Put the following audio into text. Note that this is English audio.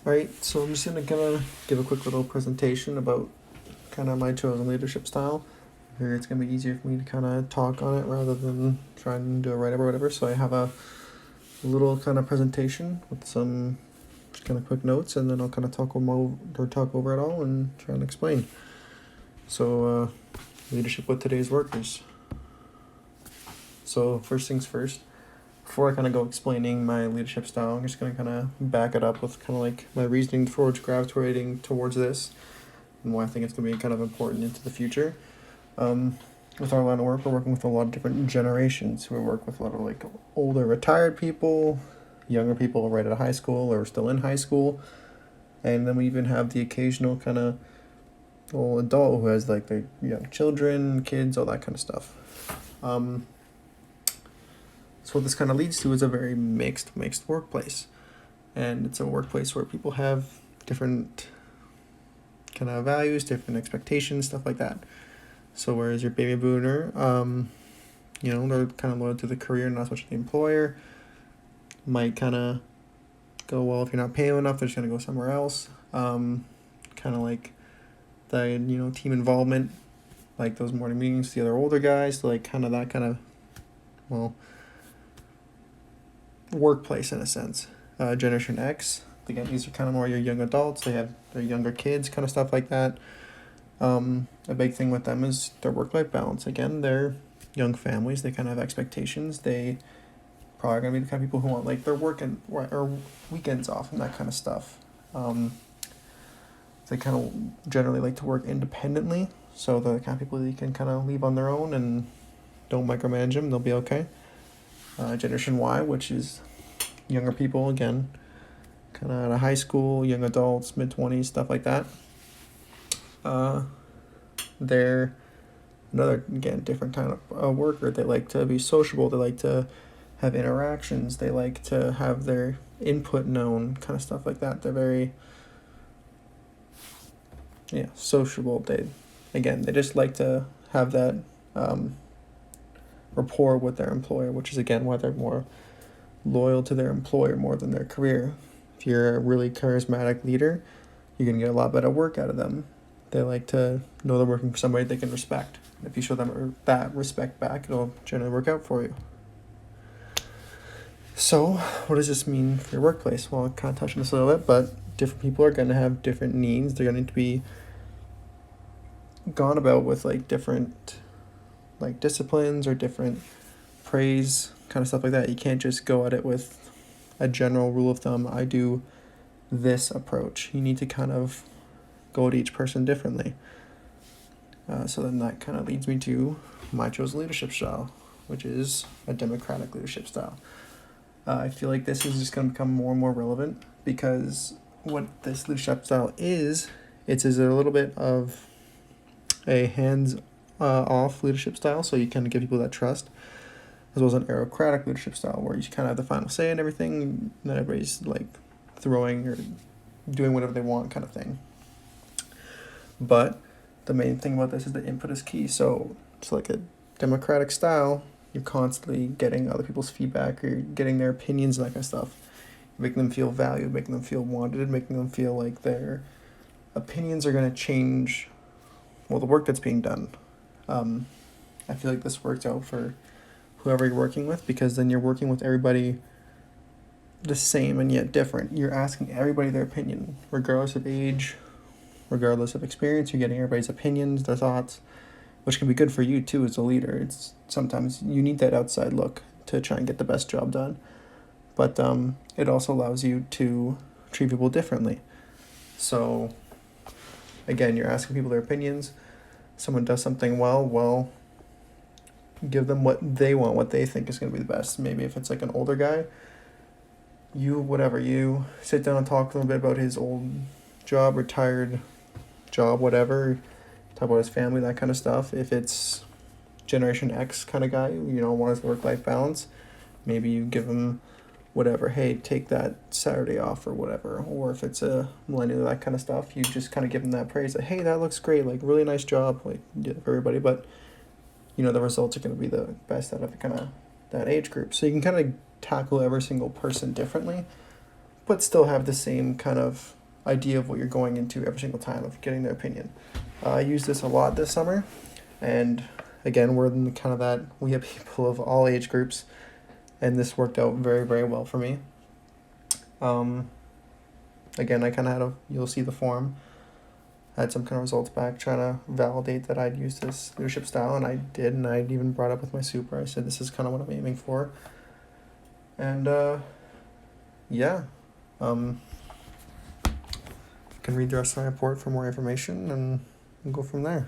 Alright, so I'm just gonna give a quick little presentation about kind of my chosen leadership style. I figure it's gonna be easier for me to kind of talk on it rather than try and do a write up or whatever. So I have a little kind of presentation with some just kind of quick notes, and then I'll kind of talk over it all and try and explain. So leadership with today's workers. So first things first. Before I kind of go explaining my leadership style, I'm just going to kind of back it up with kind of like my reasoning towards gravitating towards this and why I think it's going to be kind of important into the future. With our line of work, we're working with a lot of different generations. We work with a lot of like older retired people, younger people right out of high school or still in high school, and then we even have the occasional kind of old adult who has like their young children, kids, all that kind of stuff. So what this kind of leads to is a very mixed workplace, and it's a workplace where people have different kind of values, different expectations, stuff like that. So whereas your baby boomer, they're kind of loyal to the career, not so much the employer. Might kind of go, well, if you're not paying them enough, they're just gonna go somewhere else. Kind of like the team involvement, like those morning meetings, the other older guys, like kind of that kind of workplace in a sense. Generation X, again, these are kind of more your young adults. They have their younger kids, kind of stuff like that. A big thing with them is their work-life balance. Again, they're young families. They kind of have expectations. They probably gonna be the kind of people who want like their or weekends off and that kind of stuff. They kind of generally like to work independently, so the kind of people that you can kind of leave on their own and don't micromanage them. They'll be okay. Generation Y, which is younger people, again, kind of out of high school, young adults, mid-20s, stuff like that. They're another, again, different kind of worker. They like to be sociable. They like to have interactions. They like to have their input known, kind of stuff like that. They're very, sociable. They just like to have that rapport with their employer, which is again why they're more loyal to their employer more than their career. If you're a really charismatic leader, you're going to get a lot better work out of them. They like to know they're working for somebody they can respect. If you show them that respect back, it'll generally work out for you. So what does this mean for your workplace? Well, I kind of touched on this a little bit, but different people are going to have different needs. They're going to be gone about with like different like disciplines or different praise, kind of stuff like that. You can't just go at it with a general rule of thumb. I do this approach. You need to kind of go at each person differently. So then that kind of leads me to my chosen leadership style, which is a democratic leadership style. I feel like this is just going to become more and more relevant because what this leadership style is, it's a little bit of a hands-off leadership style, so you kind of give people that trust, as well as an autocratic leadership style where you kind of have the final say in everything, and then everybody's like throwing or doing whatever they want kind of thing. But the main thing about this is the input is key. So it's like a democratic style. You're constantly getting other people's feedback, or you're getting their opinions and that kind of stuff. You're making them feel valued, making them feel wanted, making them feel like their opinions are going to change, the work that's being done. I feel like this works out for whoever you're working with, because then you're working with everybody the same and yet different. You're asking everybody their opinion, regardless of age, regardless of experience. You're getting everybody's opinions, their thoughts, which can be good for you too as a leader. It's sometimes you need that outside look to try and get the best job done, but it also allows you to treat people differently. So again, you're asking people their opinions. Someone does something well, give them what they want, what they think is going to be the best. Maybe if it's like an older guy, you sit down and talk to him a bit about his old job, retired job, whatever, talk about his family, that kind of stuff. If it's Generation X kind of guy, want his work-life balance, maybe you give him whatever, hey, take that Saturday off or whatever. Or if it's a millennial, that kind of stuff, you just kind of give them that praise, that, hey, that looks great, like really nice job, like for everybody, but the results are going to be the best out of kind of that age group. So you can kind of tackle every single person differently, but still have the same kind of idea of what you're going into every single time of getting their opinion. I use this a lot this summer, and again, we're in kind of that, we have people of all age groups, and this worked out very, very well for me. Again, I kind of you'll see the form, I had some kind of results back trying to validate that I'd used this leadership style, and I did, and I even brought up with my super. I said, this is kind of what I'm aiming for. And yeah, can read the rest of my report for more information, and we'll go from there.